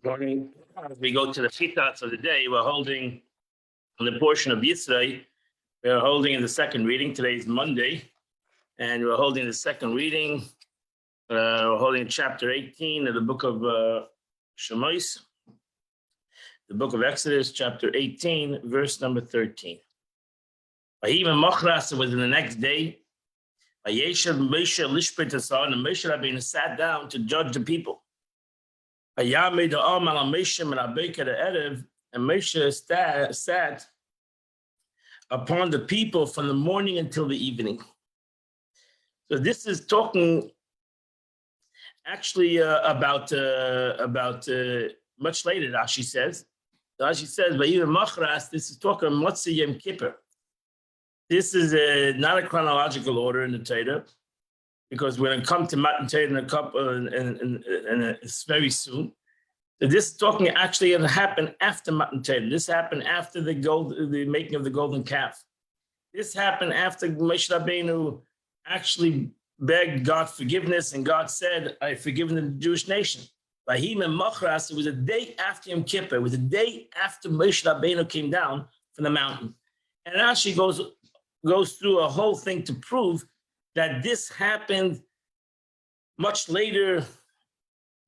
Morning. As we go to the Chitas of the day, we're holding on the portion of Yisrael. We're holding in the second reading. Today is Monday, and we're holding the second reading. We're holding chapter 18 of the book of Shemos, the book of Exodus, chapter 18, verse number 13. Even Mochras was in the next day. And Moshe Rabbeinu sat down to judge the people. And Moshe sat upon the people from the morning until the evening. So this is talking actually about much later. Rashi says, "Vayivim Machras." This is talking Motzei Yom Kippur. This is not a chronological order in the Torah, because we're going to come to Matan Torah in a couple, and it's very soon. So this talking actually happened after Matan Torah. This happened after the making of the golden calf. This happened after Moshe Rabbeinu actually begged God forgiveness, and God said, "I've forgiven the Jewish nation." Vayim Machras. It was a day after Yom Kippur. It was a day after Moshe Rabbeinu came down from the mountain. And Rashi goes through a whole thing to prove that this happened much later,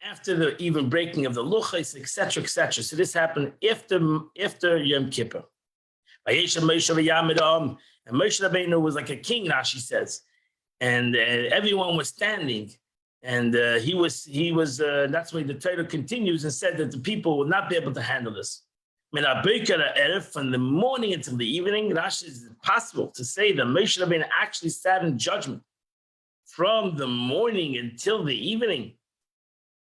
after the even breaking of the luchos, etc., etc. So this happened after Yom Kippur. And Moshe Rabbeinu was like a king, Rashi says, and everyone was standing, and he was. That's why the Torah continues and said that the people will not be able to handle this. From the morning until the evening, Rashi is possible to say that Moshe Rabbeinu actually sat in judgment from the morning until the evening.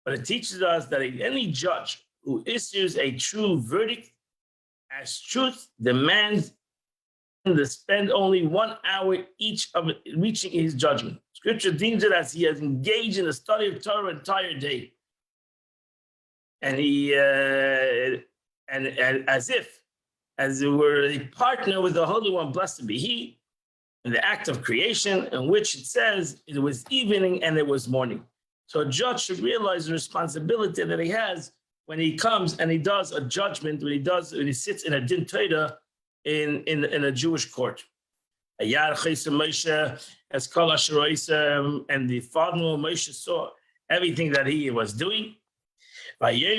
But it teaches us that any judge who issues a true verdict as truth demands to spend only 1 hour each of reaching his judgment. Scripture deems it as he has engaged in the study of Torah an entire day. And he and as it were a partner with the Holy One, blessed be He, in the act of creation, in which it says it was evening and it was morning. So a judge should realize the responsibility that he has when he comes and he does a judgment, when he sits in a din Torah in a Jewish court. And the father of Moshe saw everything that he was doing. He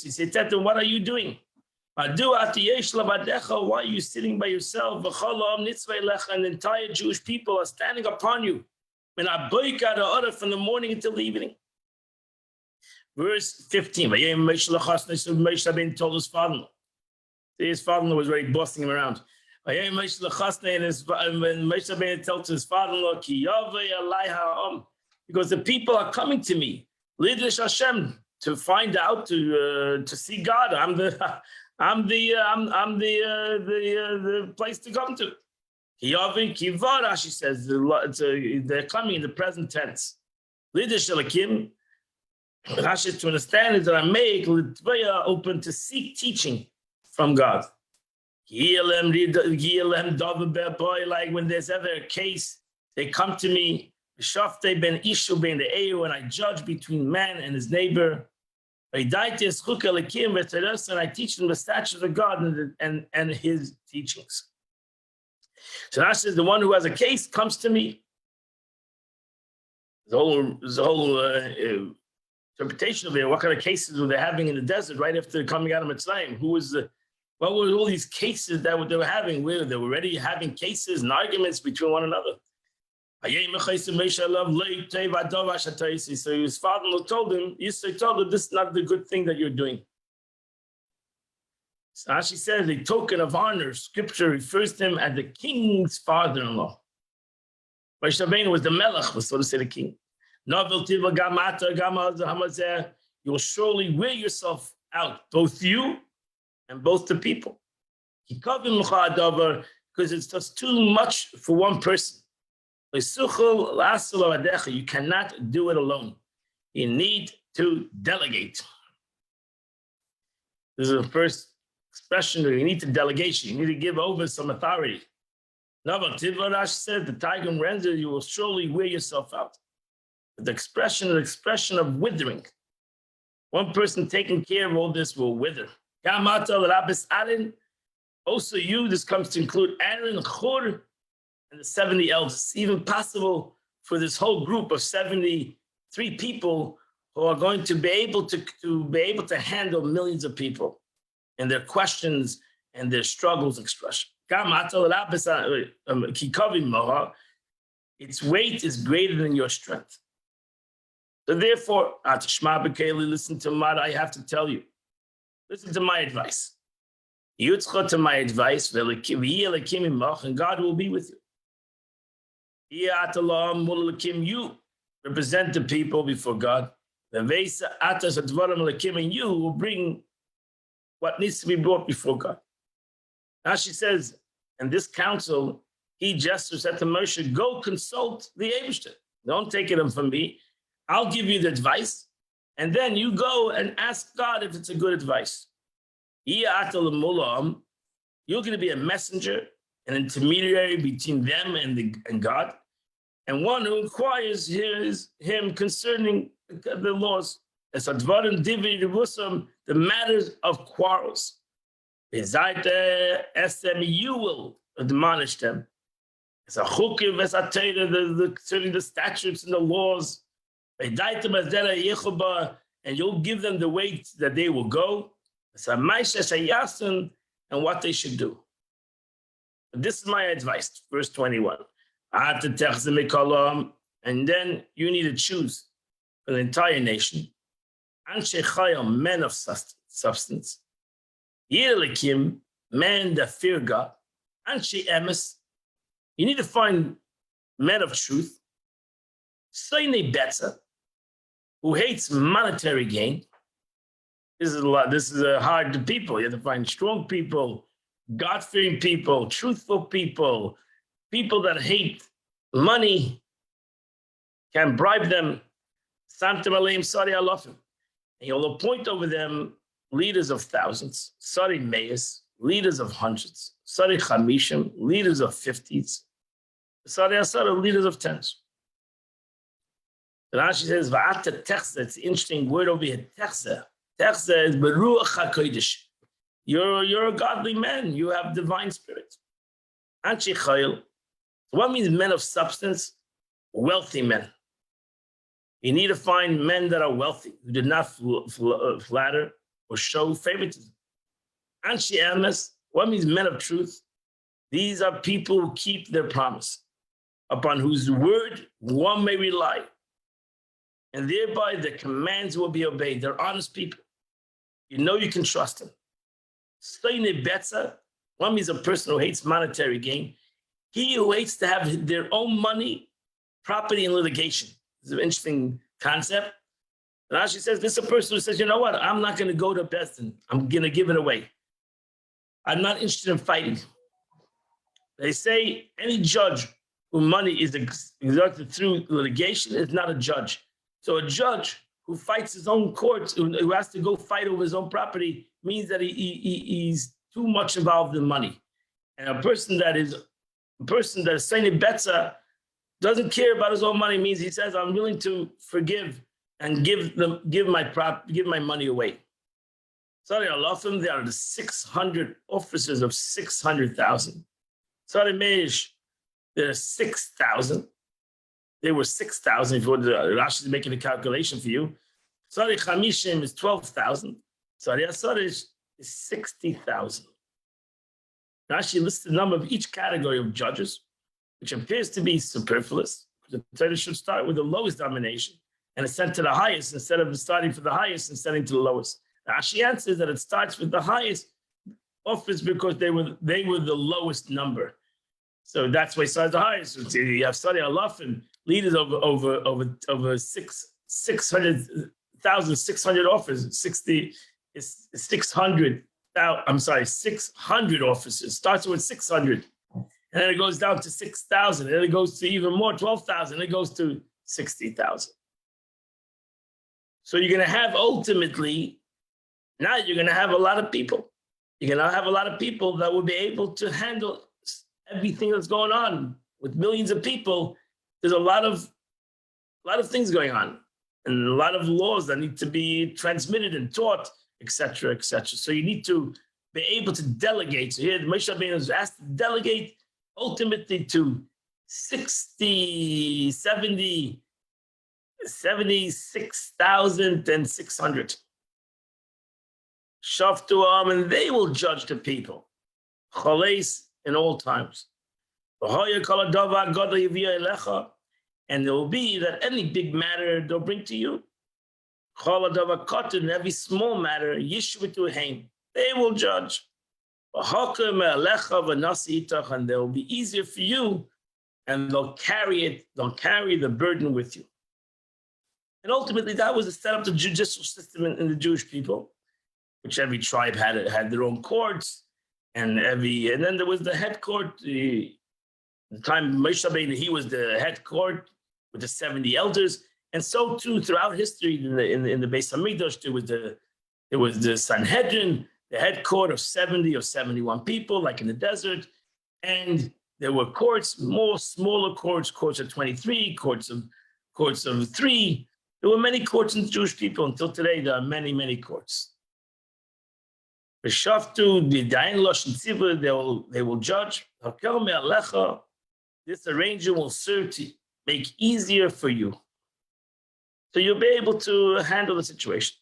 said to him, "What are you doing? Why are you sitting by yourself? And the entire Jewish people are standing upon you. From the morning until the evening." Verse 15. Moshe Rabbeinu told his father-in-law. His father-in-law was already bossing him around. And Moshe Rabbeinu told his father-in-law, because the people are coming to me, Lidish Hashem, to find out, to see God. I'm the place to come to. Kivara, she says, they're coming in the present tense. Lidish Elakim, Rashi, to understand is that I make open to seek teaching from God. Like when there's ever a case, they come to me. Shaftei ben Ishu ben the Eir, when I judge between man and his neighbor. And I teach them the statutes of God and his teachings. So that says the one who has a case comes to me. The whole interpretation of it. What kind of cases were they having in the desert right after coming out of Mitzrayim? What were all these cases that they were having? Where they were already having cases and arguments between one another. So his father-in-law told him, this is not the good thing that you're doing. So as she says, a token of honor, scripture refers to him as the king's father-in-law. Moshe Rabbeinu was the melech, so to say the king. You will surely wear yourself out, both you and both the people. Because it's just too much for one person. You cannot do it alone. You need to delegate. This is the first expression that you need to delegation. You need to give over some authority. Tivarash said, the Targum renders, you will surely wear yourself out. The expression of withering. One person taking care of all this will wither. Also you, this comes to include Aaron, Chur, and the 70 elders. It's even possible for this whole group of 73 people who are going to be able to handle millions of people and their questions and their struggles and expression. Its weight is greater than your strength. So therefore, listen to what I have to tell you. Listen to my advice. To my advice, and God will be with you. You represent the people before God. And you will bring what needs to be brought before God. Now she says, in this council, he just said to Moshe, go consult the Eibishter. Don't take it from me. I'll give you the advice, and then you go and ask God if it's a good advice. You're going to be a messenger, an intermediary between them and God, and one who inquires him concerning the laws, the matters of quarrels. You will admonish them. Concerning the statutes and the laws. And you'll give them the way that they will go, and what they should do. This is my advice, verse 21. And then you need to choose for the entire nation, men of substance, men that fear God, you need to find men of truth, who hates monetary gain. This is hard to people. You have to find strong people, God-fearing people, truthful people, people that hate money, can bribe them. And you'll appoint over them leaders of thousands, Sari Mayas, leaders of hundreds, Sari Chamishim, leaders of 50s, Sari Asara, leaders of 10s. Rashi says, "Va'ata techza." It's an interesting word over here. Techza. Techza is beruach hakodesh. You're a godly man. You have divine spirit. Anshi chayil. What means men of substance? Wealthy men. You need to find men that are wealthy, who do not flatter or show favoritism. Anshi emes. What means men of truth? These are people who keep their promise, upon whose word one may rely. And thereby the commands will be obeyed. They're honest people. You know you can trust them. Stoine betza, one means a person who hates monetary gain. He who hates to have their own money, property, and litigation. It's an interesting concept. Rashi says this is a person who says, you know what, I'm not going to go to Besdin. I'm going to give it away. I'm not interested in fighting. They say any judge whose money is exerted through litigation is not a judge. So a judge who fights his own courts, who has to go fight over his own property, means that he's too much involved in money. And a person that is saying betza, doesn't care about his own money, means he says, I'm willing to forgive and give my money away. Sorry, Alafim, there are the 600 officers of 600,000. Sorry, Meish, there are 6,000. They were 6,000 if you want Rashi is making a calculation for you. Sorry, Chamishim is 12,000. Sorry, Asarish is 60,000. Rashi lists the number of each category of judges, which appears to be superfluous. The Torah should start with the lowest domination and ascend to the highest instead of starting for the highest and ascending to the lowest. Rashi answers that it starts with the highest office because they were the lowest number. So that's why it starts the highest. So you have Sari Alafim, leaders over 600,000 officers. 600 officers. Starts with 600, and then it goes down to 6,000, and then it goes to even more, 12,000, and it goes to 60,000. So you're going to have ultimately, now you're going to have a lot of people. You're going to have a lot of people that will be able to handle everything that's going on with millions of people. There's a lot of things going on. and a lot of laws that need to be transmitted and taught, etc., etc. So you need to be able to delegate. So here, Moshe Rabbeinu was asked to delegate ultimately to 76,600. Shaftuam, and they will judge the people. Chales in all times. And there will be that any big matter they'll bring to you. Every small matter, they will judge. And they'll be easier for you, and they'll carry the burden with you. And ultimately, that was the setup of the judicial system in the Jewish people, which every tribe had their own courts, and then there was the head court. The time Moshe Rabbeinu, he was the head court with the 70 elders, and so too throughout history in the Beis Hamikdash there was the Sanhedrin, the head court of 70 or 71 people, like in the desert, and there were courts, smaller courts of 23, courts of 3. There were many courts in the Jewish people. Until today, there are many, many courts. B'shaftu b'dayin loshen tzivur, they will judge. Hakel me'alecha, this arrangement will serve to make easier for you, so you'll be able to handle the situation.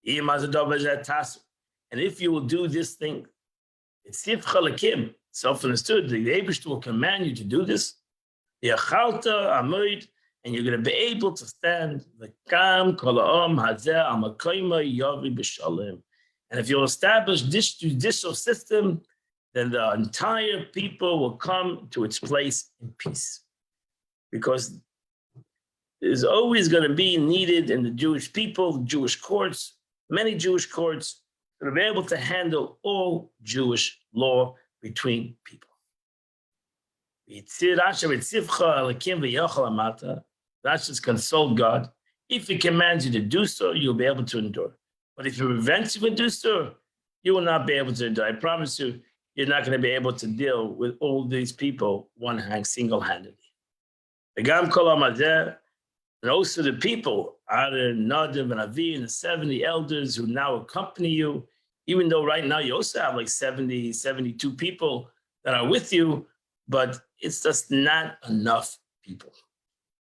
And if you will do this thing, it's self-understood. The Eibishter will command you to do this. And you're going to be able to stand. And if you'll establish this judicial system, then the entire people will come to its place in peace. Because there's always going to be needed in the Jewish people, Jewish courts, many Jewish courts, to be able to handle all Jewish law between people. That's just consult God. If He commands you to do so, you'll be able to endure. But if He prevents you from doing so, you will not be able to endure. I promise you, you're not going to be able to deal with all these people single-handedly. And also the people, Aaron, Nadav, and Avi, and the 70 elders who now accompany you, even though right now you also have like 70, 72 people that are with you, but it's just not enough people.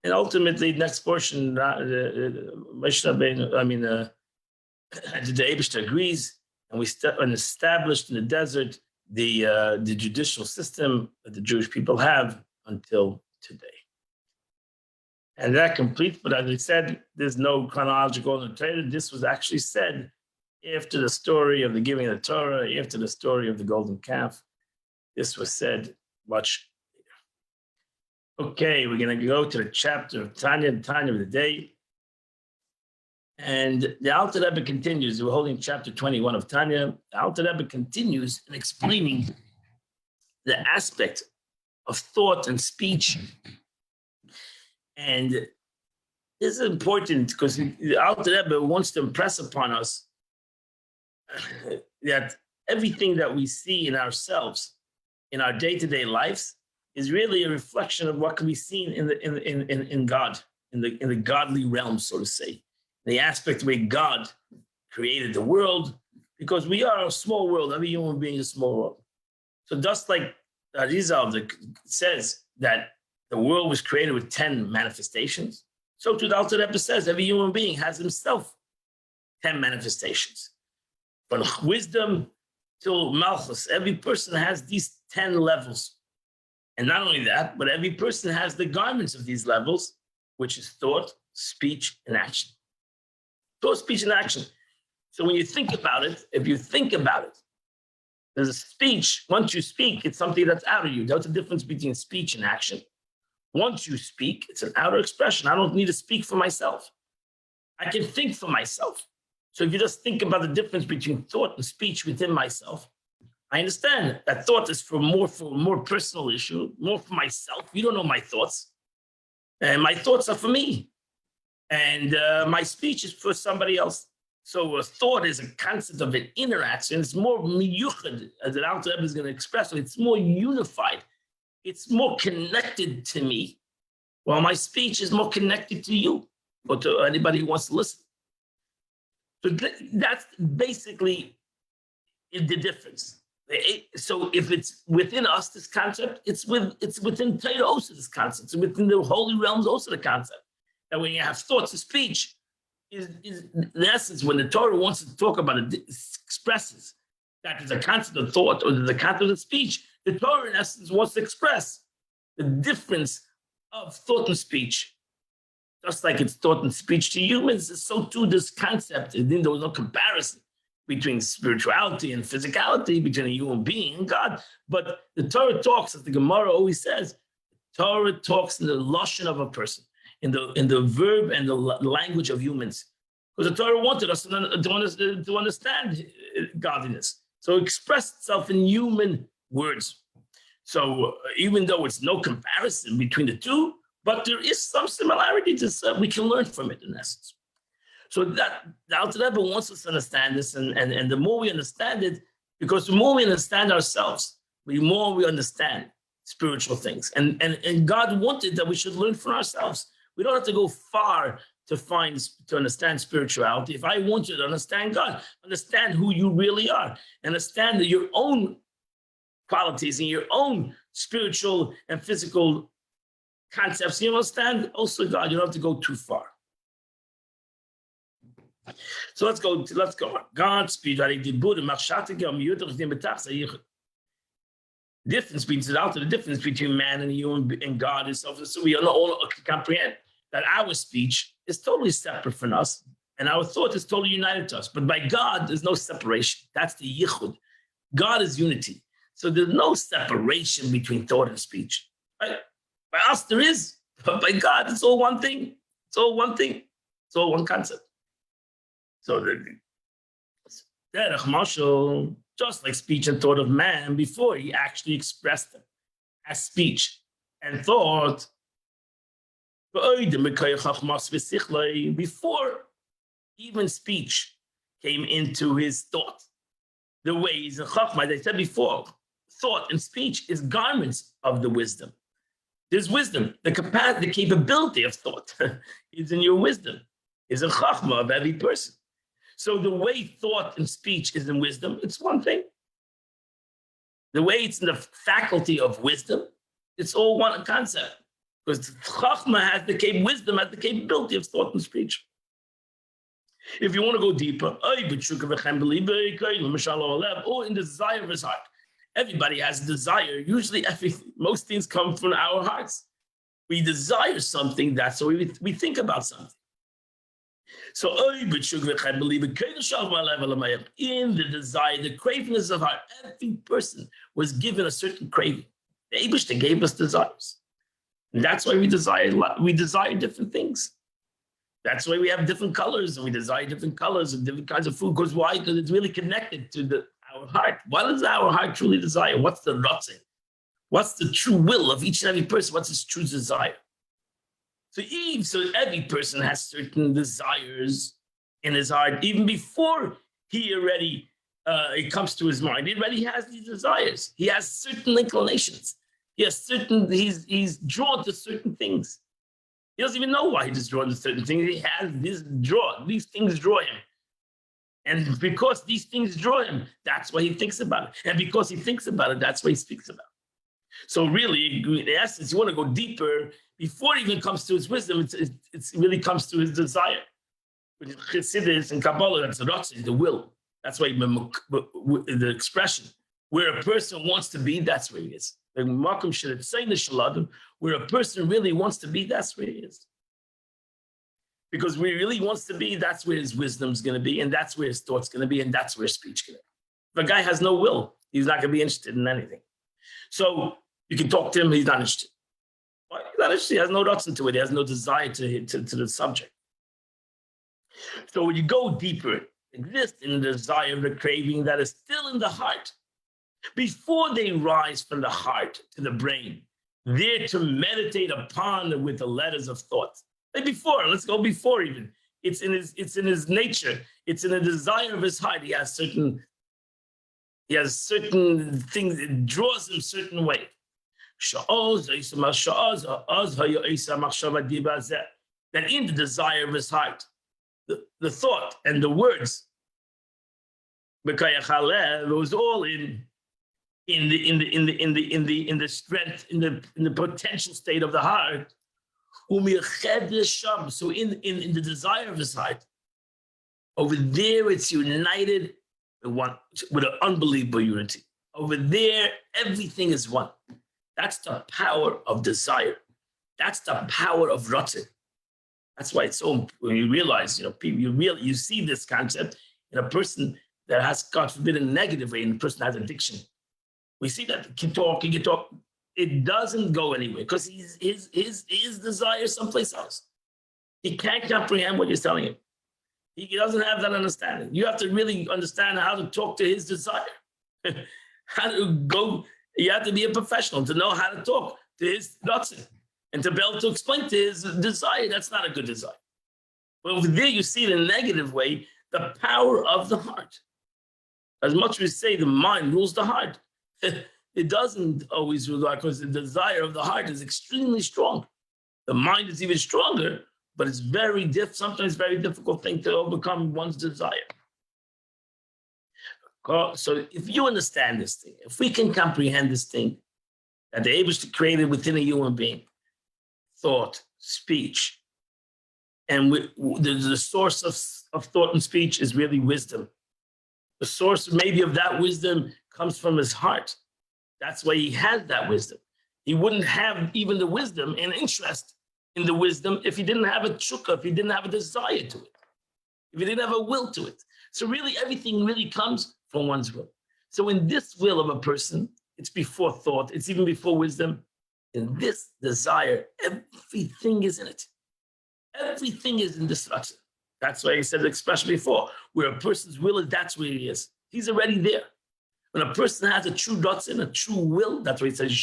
And ultimately, next portion, the Eibishter agrees, and we established in the desert the judicial system that the Jewish people have until today. And that completes, but as I said, there's no chronological order. This was actually said after the story of the giving of the Torah, after the story of the golden calf. This was said much later. Okay, we're going to go to the chapter of Tanya, the Tanya of the day. And the Alter Rebbe continues. We're holding chapter 21 of Tanya. The Alter Rebbe continues in explaining the aspect of thought and speech. And this is important because the Alter Rebbe wants to impress upon us that everything that we see in ourselves, in our day-to-day lives, is really a reflection of what can be seen in God, in the godly realm, so to say. The aspect where God created the world, because we are a small world. Every human being is a small world. So just like Arizal says that the world was created with 10 manifestations, so too the Alter Rebbe says every human being has himself 10 manifestations. From wisdom till Malchus, every person has these 10 levels. And not only that, but every person has the garments of these levels, which is thought, speech, and action. Thought, speech, and action. So when you think about it, if you think about it, there's a speech. Once you speak, it's something that's out of you. That's the difference between speech and action. Once you speak, it's an outer expression. I don't need to speak for myself. I can think for myself. So if you just think about the difference between thought and speech within myself, I understand that thought is for a more personal issue, more for myself. You don't know my thoughts. And my thoughts are for me. And my speech is for somebody else. So a thought is a concept of an interaction. It's more miyuchad, as the Alter Rebbe is going to express it. It's more unified. It's more connected to me, while my speech is more connected to you. or to anybody who wants to listen. So that's basically the difference. So if it's within us, this concept, it's within Torah also this concept. It's within the holy realms also the concept. That when you have thoughts of speech, is in essence, when the Torah wants to talk about it, expresses that there's a concept of thought or there's a concept of speech, the Torah in essence wants to express the difference of thought and speech. Just like it's thought and speech to humans, so too this concept, and then there was no comparison between spirituality and physicality, between a human being and God. But the Torah talks, as the Gemara always says, the Torah talks in the lashon of a person, in the verb and the language of humans. Because the Torah wanted us to understand godliness. So it expressed itself in human words. So even though it's no comparison between the two, but there is some similarity to we can learn from it in essence. So that the Alter Rebbe wants us to understand this, and the more we understand it, because the more we understand ourselves, the more we understand spiritual things. And God wanted that we should learn from ourselves. We don't have to go far to understand spirituality. If I want you to understand God, understand who you really are, understand your own qualities and your own spiritual and physical concepts. You understand also God. You don't have to go too far. So let's go. God's speech. Difference the difference between man and human and God is so we all comprehend that our speech is totally separate from us, and our thought is totally united to us. But by God, there's no separation. That's the yichud. God is unity. So there's no separation between thought and speech. Right? By us, there is. But by God, it's all one thing. It's all one thing. It's all one concept. So derech mashal, just like speech and thought of man before he actually expressed them as speech and thought, before even speech came into his thought. The ways of Chachma, as I said before, thought and speech is garments of the wisdom. There's wisdom, the capacity, the capability of thought is in your wisdom, is a Chachma of every person. So the way thought and speech is in wisdom, it's one thing. The way it's in the faculty of wisdom, it's all one concept. Because Chachma has wisdom has the capability of thought and speech. If you want to go deeper, or in the desire of his heart. Everybody has a desire. Usually most things come from our hearts. We desire something, that's why we think about something. So in the desire, the cravings of heart, every person was given a certain craving. The Eibishter gave us desires. And that's why we desire different things. That's why we have different colors, and we desire different colors and different kinds of food. Because why? Because it's really connected to our heart. What does our heart truly desire? What's the ratzon? What's the true will of each and every person? What's his true desire? So every person has certain desires in his heart, even before he already it comes to his mind. He already has these desires. He has certain inclinations. He's drawn to certain things. He doesn't even know why he's drawn to certain things. He has these things draw him. And because these things draw him, that's why he thinks about it. And because he thinks about it, that's why he speaks about it. So really, in essence, you want to go deeper, before it even comes to his wisdom, it really comes to his desire. Which is Chassidus and Kabbalah, that's the ratzon, the will. That's why the expression, where a person wants to be, that's where he is. Where a person really wants to be, that's where he is. Because where he really wants to be, that's where his wisdom's going to be, and that's where his thought's going to be, and that's where speech going to be. If a guy has no will, he's not going to be interested in anything. So you can talk to him, he's not interested. Why? He's not interested. He has no ratzon to it. He has no desire to the subject. So when you go deeper, it exists in the desire, the craving that is still in the heart. Before they rise from the heart to the brain, there to meditate upon with the letters of thought. Like before, let's go before even. It's in his nature. It's in the desire of his heart. He has certain things. It draws him a certain way. that in the desire of his heart, the thought and the words, it was all in the strength, in the potential state of the heart. So in the desire of his heart, over there it's united with an unbelievable unity. Over there, everything is one. That's the power of desire. That's the power of ratzon. That's why it's so, when you realize, you see this concept in a person that has, God forbid, a negative way, and the person has addiction. We see that he can talk. It doesn't go anywhere because his desire is someplace else. He can't comprehend what you're telling him. He doesn't have that understanding. You have to really understand how to talk to his desire. How to go, you have to be a professional to know how to talk to his ratzon and to be able to explain to his desire. That's not a good desire. But over there, you see the negative way, the power of the heart. As much as we say the mind rules the heart, it doesn't always rule the heart because the desire of the heart is extremely strong. The mind is even stronger, but it's sometimes very difficult thing to overcome one's desire. So if you understand this thing, if we can comprehend this thing that the Eibishter created within a human being, thought, speech, and the source of thought and speech is really wisdom. The source maybe of that wisdom comes from his heart. That's why he has that wisdom. He wouldn't have even the wisdom and interest in the wisdom if he didn't have a tshuka, if he didn't have a desire to it, if he didn't have a will to it. So really everything really comes from one's will. So in this will of a person, it's before thought, it's even before wisdom. In this desire, everything is in it. Everything is in this ratzon. That's why I said the expression before, where a person's will is, that's where he is. He's already there. When a person has a true ratzon, a true will, that's why he says you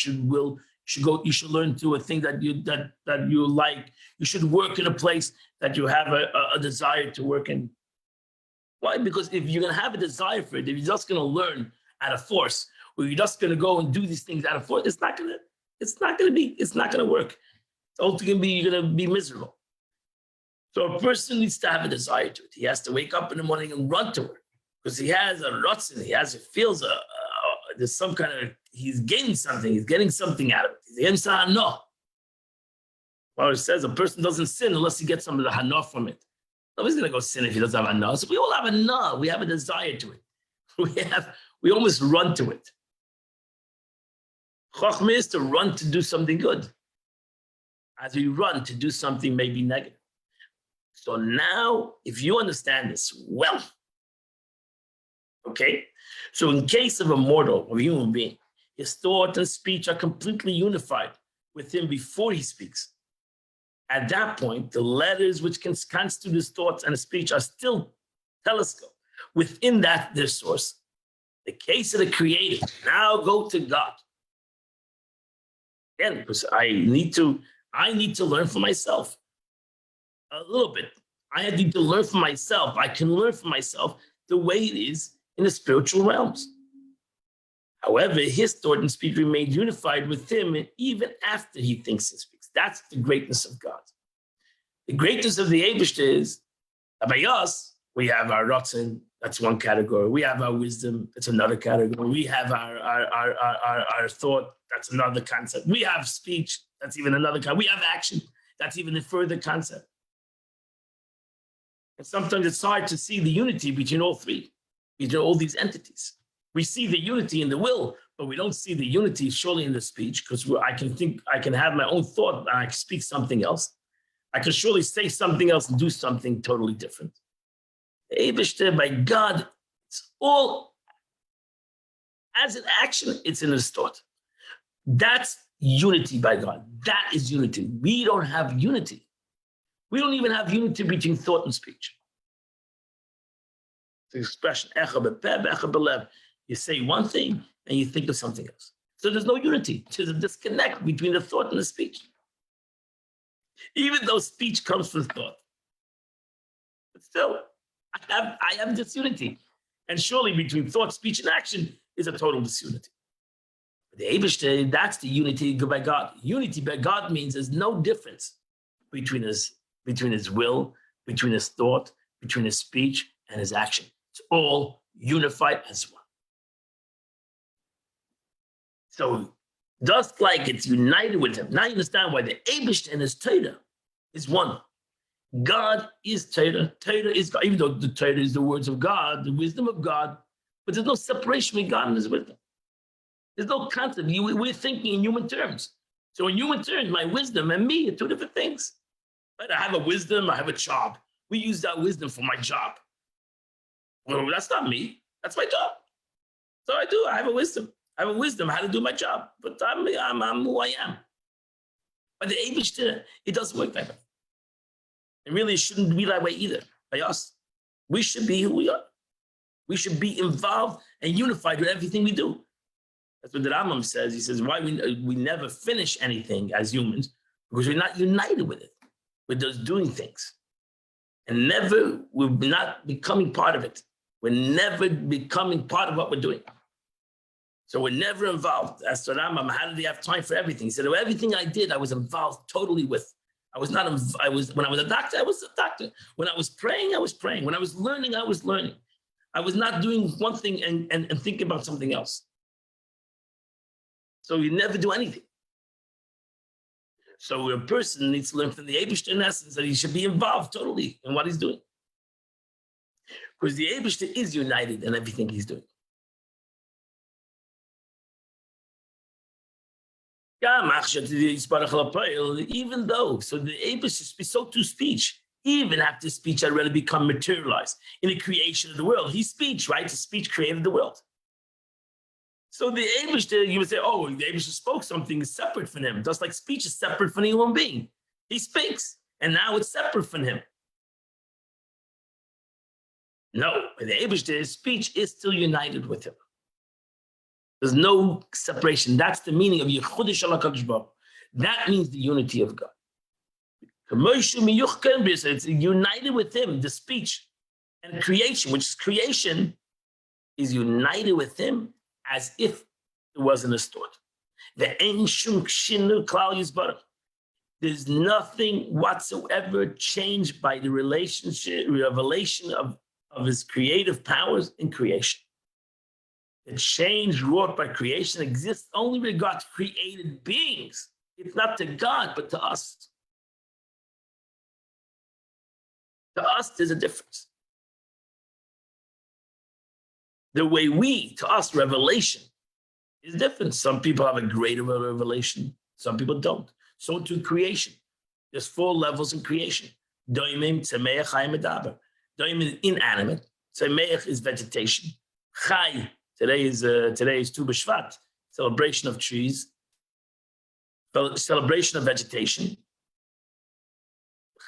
should learn to a thing that you like. You should work in a place that you have a desire to work in. Why? Because if you're going to have a desire for it, if you're just going to learn out of force, or you're just going to go and do these things out of force, it's not going to work. It's ultimately you're going to be miserable. So a person needs to have a desire to it. He has to wake up in the morning and run to work because he has a ratzon. There's some kind of, he's gaining something. He's getting something out of it. He's hana. Well, it says a person doesn't sin unless he gets some of the hana from it. Nobody's going to go sin if he doesn't have hana. So we all have hana. We have a desire to it. We almost run to it. Chochmah is to run to do something good, as we run to do something maybe negative. So now, if you understand this well, okay? So in case of a mortal or a human being, his thought and speech are completely unified with him before he speaks. At that point, the letters which can constitute his thoughts and his speech are still telescope within that their source. The case of the creator, now go to God. Again, because I need to learn for myself a little bit. I need to learn for myself. I can learn for myself the way it is in the spiritual realms. However, his thought and speech remained unified with him even after he thinks and speaks. That's the greatness of God. The greatness of the Eibishter is that by us, we have our ratzon, that's one category. We have our wisdom, that's another category. We have our thought, that's another concept. We have speech, that's even another concept. We have action, that's even a further concept. And sometimes it's hard to see the unity between all three, between all these entities. We see the unity in the will, but we don't see the unity surely in the speech, because I can have my own thought and I can speak something else. I can surely say something else and do something totally different. Eibishter, by God, it's all, as an action, it's in his thought. That's unity by God. That is unity. We don't have unity. We don't even have unity between thought and speech. The expression, echa bepeh, echa belev. You say one thing and you think of something else. So there's no unity. There's a disconnect between the thought and the speech. Even though speech comes from thought. But still, I have disunity. And surely between thought, speech, and action is a total disunity. The Eibishter, that's the unity by God. Unity by God means there's no difference between his between his will, between his thought, between his speech and his action. It's all unified as one. So just like it's united with him, now you understand why the Eibishter and his Torah is one. God is Torah. Torah is God, even though the Torah is the words of God, the wisdom of God, but there's no separation between God and his wisdom. There's no concept. We're thinking in human terms. So in human terms, my wisdom and me are two different things. Right? I have a wisdom, I have a job. We use that wisdom for my job. Well, that's not me. That's my job. So I have a wisdom. I have a wisdom how to do my job. But I'm who I am. But the Eibishter, it doesn't work that way. And really, it shouldn't be that way either by us. We should be who we are. We should be involved and unified with everything we do. That's what the Rambam says. He says, why we never finish anything as humans? Because we're not united with it. We're just doing things. And we're not becoming part of it. We're never becoming part of what we're doing. So we're never involved. As to Rambam, how did he have time for everything? He said, well, everything I did, I was involved totally with. When I was a doctor, I was a doctor. When I was praying, I was praying. When I was learning, I was learning. I was not doing one thing and thinking about something else. So you never do anything. So a person needs to learn from the Eibishter in essence that he should be involved totally in what he's doing. Because the Eibishter is united in everything he's doing. Even though, so the Eibishter, so to speech, even after speech had already become materialized in the creation of the world. His speech, right? His speech created the world. So the Eibishter, you would say, oh, the Eibishter spoke something separate from him, just like speech is separate from a human being. He speaks, and now it's separate from him. No, the Eibishter, his speech is still united with him. There's no separation. That's the meaning of Yechudish ala Kadosh Baruch Hu. That means the unity of God. It's united with him, the speech and creation, which is creation, is united with him as if it wasn't a thought. There's nothing whatsoever changed by the revelation of his creative powers in creation. The change wrought by creation exists only with God's created beings. It's not to God, but to us. To us, there's a difference. The way to us, revelation is different. Some people have a greater revelation. Some people don't. So to creation. There's 4 levels in creation. Doimim, Tzemeach, Chai, Medaber. Doimim is inanimate. Tzemeach is vegetation. Chai, today is Tu B'Shvat, celebration of trees, celebration of vegetation.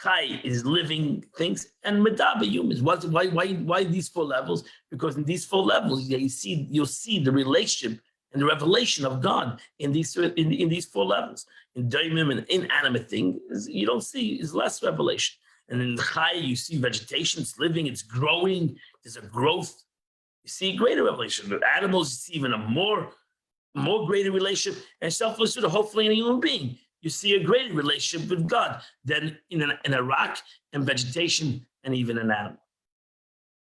Chai is living things, and Medaber, humans. Why these 4 levels? Because in these 4 levels, you'll see the relationship and the revelation of God in these 4 levels. In Daimim, an inanimate thing, you don't see, is less revelation. And in Chai, you see vegetation, it's living, it's growing, there's a growth. You see greater revelation. With animals, you see even a more greater relationship, and selfless, hopefully in a human being. You see a greater relationship with God than in a rock and vegetation and even an animal.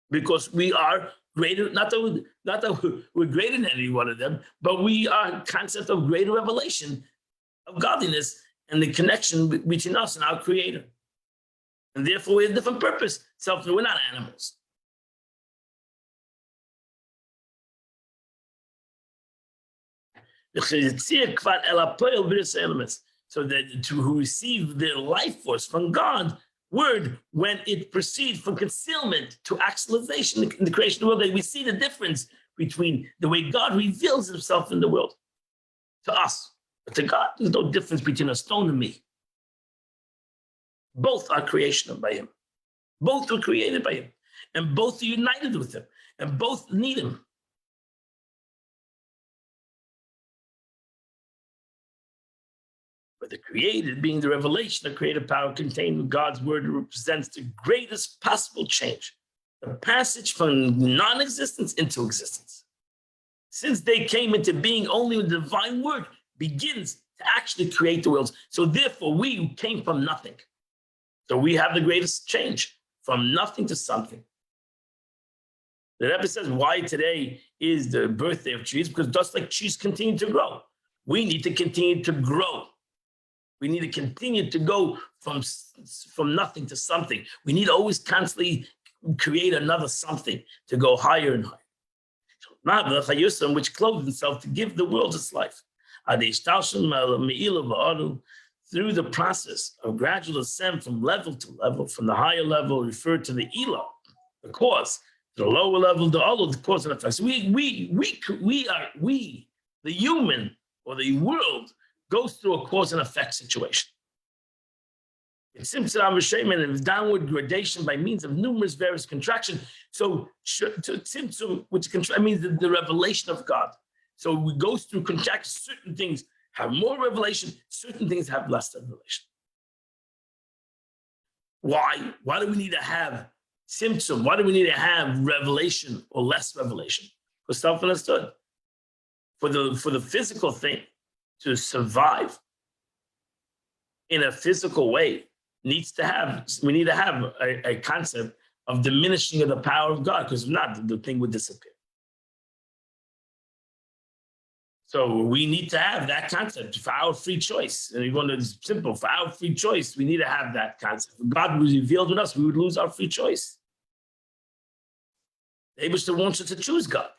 Because we are greater, not that we're greater than any one of them, but we are a concept of greater revelation of godliness and the connection between us and our Creator. And therefore we have a different purpose. We're not animals. So that to receive their life force from God, word, when it proceeds from concealment to actualization in the creation of the world, we see the difference between the way God reveals himself in the world to us. But to God, there's no difference between a stone and me. Both are creation by him. Both were created by him. And both are united with him. And both need him. But the created, being the revelation of creative power contained in God's word, represents the greatest possible change. The passage from non-existence into existence. Since they came into being, only the divine word begins to actually create the worlds. So therefore, we came from nothing. So we have the greatest change from nothing to something. The Rebbe says why today is the birthday of trees, because just like trees continue to grow, we need to continue to grow. We need to continue to go from nothing to something. We need to always constantly create another something to go higher and higher. Which clothed himself to give the world its life. Through the process of gradual ascent from level to level, from the higher level referred to the Elo, the cause, to the lower level, the Olo, the cause and effect. So we, the human or the world, goes through a cause and effect situation. It's a downward gradation by means of numerous various contractions. So tzimtzum, which means the revelation of God. So we go through contractions. Certain things have more revelation, certain things have less revelation. Why? Why do we need to have tzimtzum? Why do we need to have revelation or less revelation? Because self-understood. For the physical thing to survive in a physical way, we need to have a concept of diminishing of the power of God, because if not, the thing would disappear. So we need to have that concept for our free choice. And even though it's simple, for our free choice, we need to have that concept. If God was revealed with us, we would lose our free choice. The Eibishter wants us to choose God.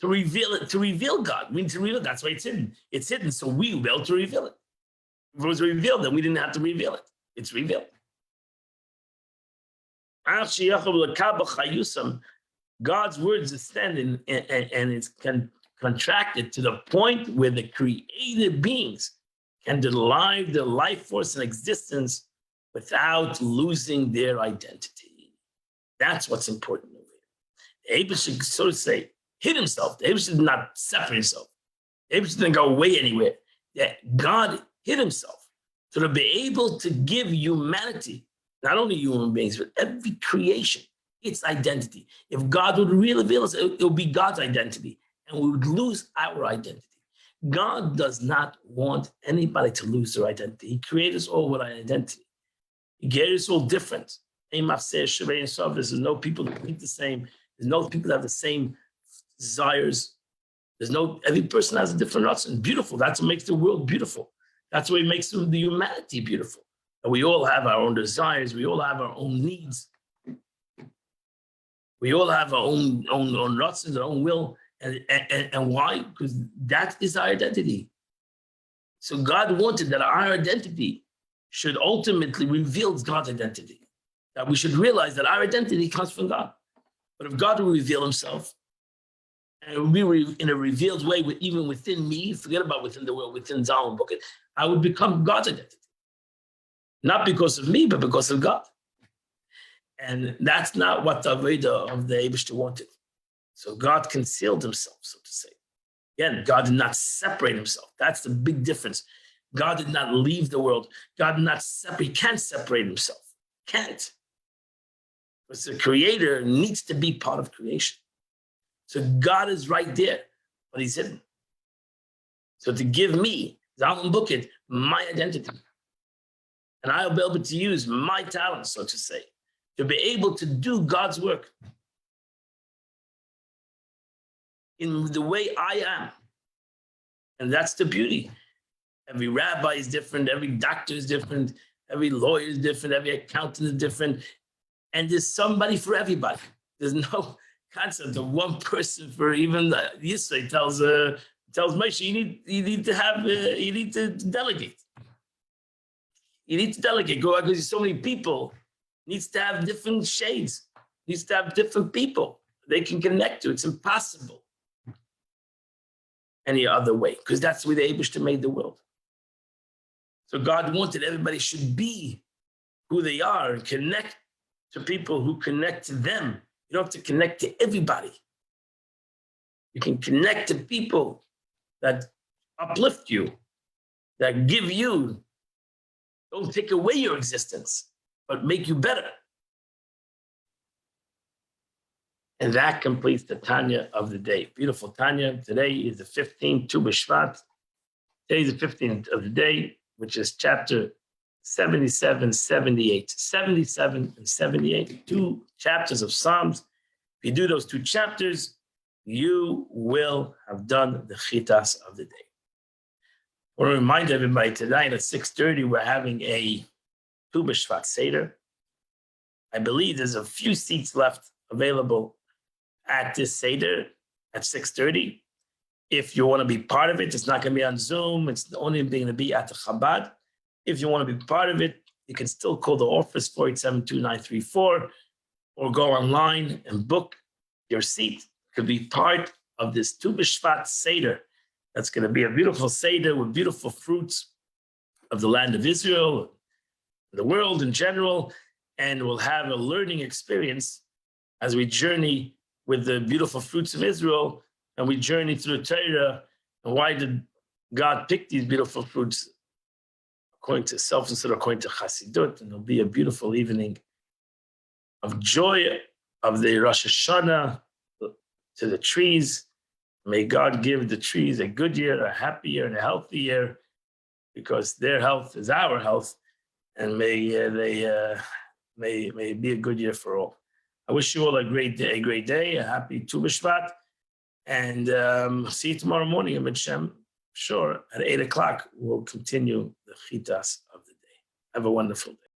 To reveal God. We need to reveal it. That's why it's hidden. It's hidden, so we will be able to reveal it. If it was revealed, then we didn't have to reveal it. It's revealed. God's words is standing and it's contracted to the point where the created beings can derive their life force and existence without losing their identity. That's what's important. The Eibishter, so to say, hid himself. The Eibishter did not separate himself. The Eibishter didn't go away anywhere. That God hid himself so to be able to give humanity, not only human beings, but every creation, its identity. If God would really reveal us, it would be God's identity, and we would lose our identity. God does not want anybody to lose their identity. He created us all with an identity. He created us all different. There's no people that think the same. There's no people that have the same desires. Every person has a different ratzon. Beautiful. That's what makes the world beautiful. That's what makes the humanity beautiful. And we all have our own desires. We all have our own needs. We all have our own ratzons, our own will. And why? Because that is our identity. So God wanted that our identity should ultimately reveal God's identity. That we should realize that our identity comes from God. But if God will reveal himself, and it will be in a revealed way, even within me, forget about within the world, within Zalman Bucket, I would become God's identity. Not because of me, but because of God. And that's not what the Avodah of the Eibishter wanted. So God concealed himself, so to say. Again, God did not separate himself. That's the big difference. God did not leave the world. God did not separate. He can't separate himself. Can't. Because the creator needs to be part of creation. So God is right there, but he's hidden. So to give me, Zalman Bucket, my identity, and I'll be able to use my talents, so to say, to be able to do God's work in the way I am. And that's the beauty. Every rabbi is different, every doctor is different, every lawyer is different, every accountant is different, and there's somebody for everybody. There's no concept of one person for even Yisrael tells Moshe, you need to delegate. You need to delegate. Go out because there's so many people. Needs to have different shades. Needs to have different people they can connect to. It's impossible any other way, because that's the way the Eibishter made the world. So God wanted everybody should be who they are and connect to people who connect to them. You don't have to connect to everybody. You can connect to people that uplift you, that give you, don't take away your existence, but make you better. And that completes the Tanya of the day. Beautiful Tanya. Today is the 15th, Tu B'Shvat. Today is the 15th of the day, which is chapter 77, 78. 77 and 78, 2 chapters of Psalms. If you do those 2 chapters, you will have done the chitas of the day. I want to remind everybody tonight at 6:30, we're having a Tu B'Shvat Seder. I believe there's a few seats left available at this Seder at 6:30. If you want to be part of it, it's not going to be on Zoom. It's only going to be at the Chabad. If you want to be part of it, you can still call the office 487-2934 or go online and book your seat. Could be part of this Tu B'Shvat Seder. That's going to be a beautiful Seder with beautiful fruits of the land of Israel, the world in general, and we'll have a learning experience as we journey with the beautiful fruits of Israel, and we journey through the Torah. And why did God pick these beautiful fruits? According to self instead of according to Chassidut, and it'll be a beautiful evening of joy of the Rosh Hashanah to the trees. May God give the trees a good year, a happy year, and a healthy year, because their health is our health, and may be a good year for all. I wish you all a great day, a happy Tu B'Shvat, and see you tomorrow morning in Mitzvah. Sure, at 8 o'clock, we'll continue the chitas of the day. Have a wonderful day.